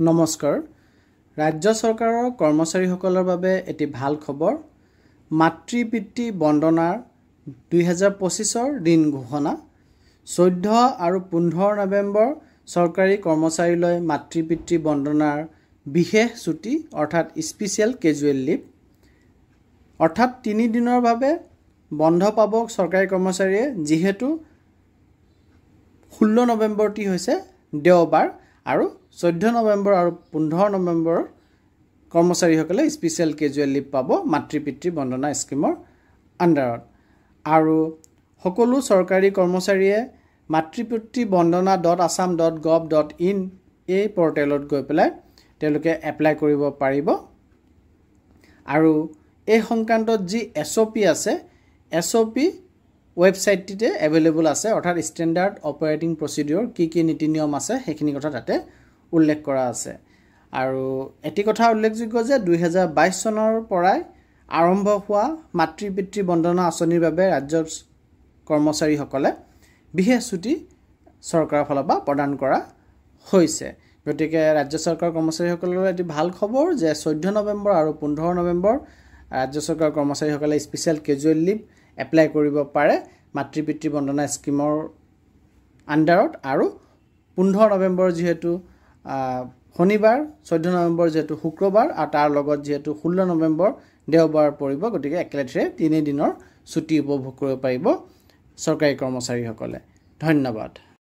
নমস্কাৰ ৰাজ্য চৰকাৰৰ কৰ্মচাৰীসকলৰ বাবে এটি ভাল খবৰ মাতৃ পিতৃ বন্দনাৰ 2025 দিন ঘোষণা 14 আৰু 15 নৱেম্বৰ চৰকাৰী কৰ্মচাৰীলৈ মাতৃ পিতৃ বন্দনাৰ বিশেষ ছুটি অৰ্থাৎ স্পেশাল কেজুৱেল লিভ অৰ্থাৎ 3 দিনৰ বাবে বন্ধ পাব চৰকাৰী কৰ্মচাৰীয়ে যিহেতু 16 নৱেম্বৰটি হৈছে দেওবাৰ আৰু 14 নৱেম্বৰ আৰু 15 নৱেম্বৰ কৰ্মচাৰীসকলে স্পেশাল কেজুৱেল লিভ পাব মাতৃ পিতৃ বন্দনা স্কিমৰ আন্ডাৰত আৰু সকলো চৰকাৰী কৰ্মচাৰীয়ে মাতৃ পিতৃ bondana.assam.gov.in এই পৰ্টেলত গৈ পেলাই তেওঁলোকে এপ্লাই কৰিব পাৰিব আৰু এই সংক্ৰান্তত যি এছঅপি আছে এছঅপি ওয়েবসাইটটিতে अवेलेबल আছে অৰ্থাৎ স্ট্যান্ডাৰ্ড অপাৰেটিং প্ৰসিডিউৰ কি নীতি নিয়ম আছে সেইখিনি কথা তাতে উল্লেখ কৰা আছে আৰু এটি কথা উল্লেখযোগ্য যে 2022 চনৰ পৰাই আৰম্ভ হোৱা মাতৃ পিতৃ বন্দনা আঁচনিৰ বাবে ৰাজ্যৰ কৰ্মচাৰীসকলে বিশেষ ছুটি চৰকাৰৰ ফালৰ পৰা প্ৰদান কৰা হৈছে গতিকে ৰাজ্য চৰকাৰৰ কৰ্মচাৰীসকলৰ এটি ভাল খবৰ যে 14 নৱেম্বৰ আৰু 15 নৱেম্বৰ ৰাজ্য চৰকাৰৰ কৰ্মচাৰীসকলে স্পেশাল কেজুৱেল লিভ এপ্লাই কৰিব পাৰে মাতৃ পিতৃ বন্দনা স্কিমৰ আন্ডাৰত আৰু 15 নৱেম্বৰ যেহেতু শনিবাৰ 14 নৱেম্বৰ যেহেতু শুক্ৰবাৰ আৰু তাৰ লগত যেহেতু 16 নৱেম্বৰ দেওবাৰ পৰিব গতিকে একেলেথে 3 দিনৰ ছুটি উপভোগ কৰিব পাৰিব চৰকাৰী কৰ্মচাৰীসকলে ধন্যবাদ